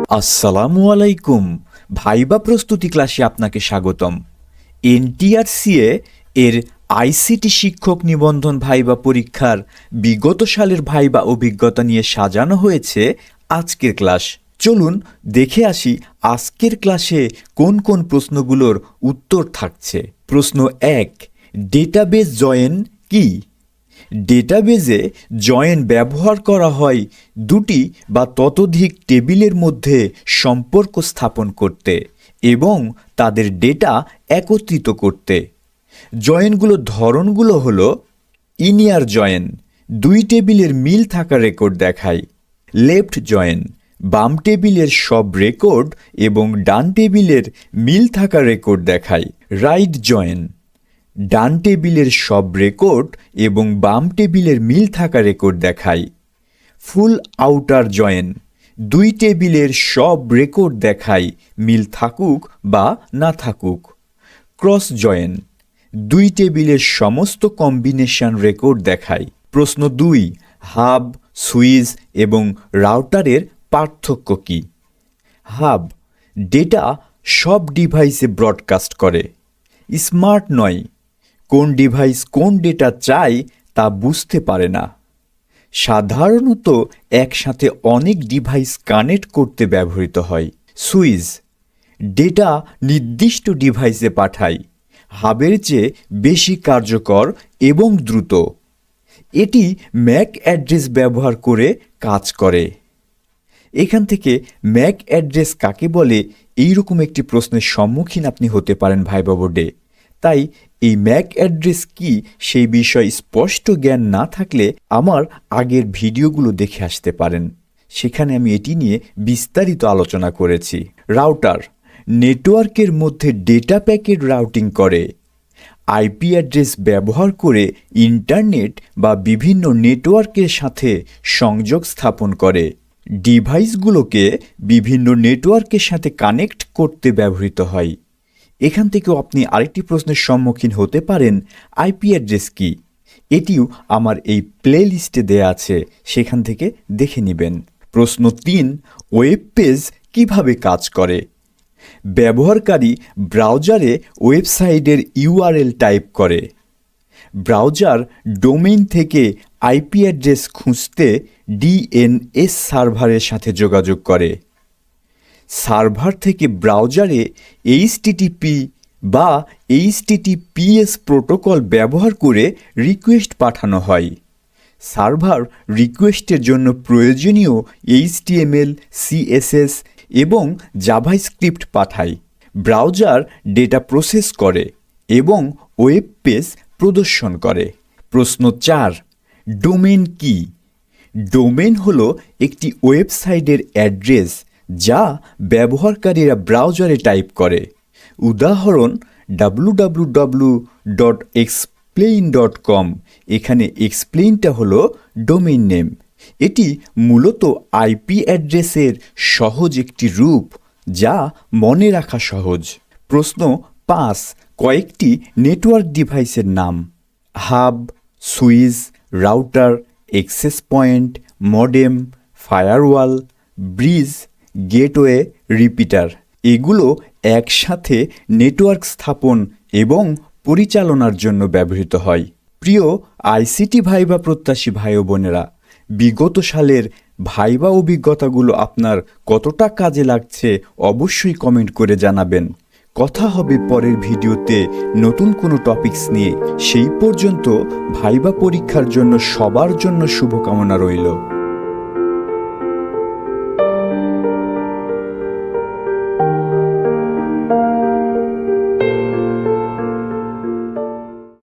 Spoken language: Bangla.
আসসালামু আলাইকুম। ভাইবা প্রস্তুতি ক্লাসে আপনাকে স্বাগতম। এনটিআরসিএ এর আইসিটি শিক্ষক নিবন্ধন ভাইবা পরীক্ষার বিগত সালের ভাইবা অভিজ্ঞতা নিয়ে সাজানো হয়েছে আজকের ক্লাস। চলুন দেখে আসি আজকের ক্লাসে কোন কোন প্রশ্নগুলোর উত্তর থাকছে। প্রশ্ন 1, ডেটাবেজ জয়েন কি? ডেটাবেজে জয়েন ব্যবহার করা হয় দুটি বা ততোধিক টেবিলের মধ্যে সম্পর্ক স্থাপন করতে এবং তাদের ডেটা একত্রিত করতে। জয়েনগুলোর ধরনগুলো হলো: ইনিয়ার জয়েন, দুই টেবিলের মিল থাকা রেকর্ড দেখায়। লেফট জয়েন, বাম টেবিলের সব রেকর্ড এবং ডান টেবিলের মিল থাকা রেকর্ড দেখায়। রাইট জয়েন, ডান টেবিলের সব রেকর্ড এবং বাম টেবিলের মিল থাকা রেকর্ড দেখায়। ফুল আউটার জয়েন, দুই টেবিলের সব রেকর্ড দেখায়, মিল থাকুক বা না থাকুক। ক্রস জয়েন, দুই টেবিলের সমস্ত কম্বিনেশন রেকর্ড দেখায়। প্রশ্ন 2, হাব, সুইচ এবং রাউটারের পার্থক্য কী? হাব ডেটা সব ডিভাইসে ব্রডকাস্ট করে। স্মার্ট নয়, কোন ডিভাইস কোন ডেটা চায় তা বুঝতে পারে না। সাধারণত একসাথে অনেক ডিভাইস কানেক্ট করতে ব্যবহৃত হয়। সুইচ ডেটা নির্দিষ্ট ডিভাইসে পাঠায়, হাবের চেয়ে বেশি কার্যকর এবং দ্রুত। এটি ম্যাক অ্যাড্রেস ব্যবহার করে কাজ করে। এখান থেকে ম্যাক অ্যাড্রেস কাকে বলে এইরকম একটি প্রশ্নের সম্মুখীন আপনি হতে পারেন ভাইবা বোর্ডে। তাই এই ম্যাক অ্যাড্রেস কি সেই বিষয়ে স্পষ্ট জ্ঞান না থাকলে আমার আগের ভিডিওগুলো দেখে আসতে পারেন, সেখানে আমি এটি নিয়ে বিস্তারিত আলোচনা করেছি। রাউটার নেটওয়ার্কের মধ্যে ডেটা প্যাকেট রাউটিং করে। আইপি অ্যাড্রেস ব্যবহার করে ইন্টারনেট বা বিভিন্ন নেটওয়ার্কের সাথে সংযোগ স্থাপন করে। ডিভাইসগুলোকে বিভিন্ন নেটওয়ার্কের সাথে কানেক্ট করতে ব্যবহৃত হয়। এখান থেকেও আপনি আরেকটি প্রশ্নের সম্মুখীন হতে পারেন, আইপি অ্যাড্রেস কি? এটিও আমার এই প্লে লিস্টে দেয়া আছে, সেখান থেকে দেখে নেবেন। প্রশ্ন 3, ওয়েব পেজ কিভাবে কাজ করে? ব্যবহারকারী ব্রাউজারে ওয়েবসাইটের ইউআরএল টাইপ করে। ব্রাউজার ডোমেইন থেকে আইপি অ্যাড্রেস খুঁজতে ডিএনএস সার্ভারের সাথে যোগাযোগ করে। সার্ভার থেকে ব্রাউজারে এইচটিটিপি বা এইচটিটিপিএস প্রোটোকল ব্যবহার করে রিকোয়েস্ট পাঠানো হয়। সার্ভার রিকোয়েস্টের জন্য প্রয়োজনীয় এইচটিএমএল, সিএসএস এবং জাভাস্ক্রিপ্ট পাঠায়। ব্রাউজার ডেটা প্রসেস করে এবং ওয়েব পেজ প্রদর্শন করে। প্রশ্ন 4, ডোমেন কি? ডোমেন হলো একটি ওয়েবসাইটের অ্যাড্রেস যা ব্যবহারকারীরা ব্রাউজারে টাইপ করে। উদাহরণ www.explain.com। এখানে এক্সপ্লেইনটা হলো ডোমেইন নেম। এটি মূলত আইপি অ্যাড্রেসের সহজ একটি রূপ যা মনে রাখা সহজ। প্রশ্ন 5, কয়েকটি নেটওয়ার্ক ডিভাইসের নাম। Hub, switch, router, access point, modem, firewall, bridge, gateway, repeater. এগুলো একসাথে নেটওয়ার্ক স্থাপন এবং পরিচালনার জন্য ব্যবহৃত হয়। প্রিয় আইসিটি ভাইবা প্রত্যাশী ভাই ও বোনেরা, বিগত সালের ভাইবা অভিজ্ঞতাগুলো আপনার কতটা কাজে লাগছে অবশ্যই কমেন্ট করে জানাবেন। কথা হবে পরের ভিডিওতে নতুন কোনো টপিকস নিয়ে। সেই পর্যন্ত ভাইবা পরীক্ষার জন্য সবার জন্য শুভকামনা রইল।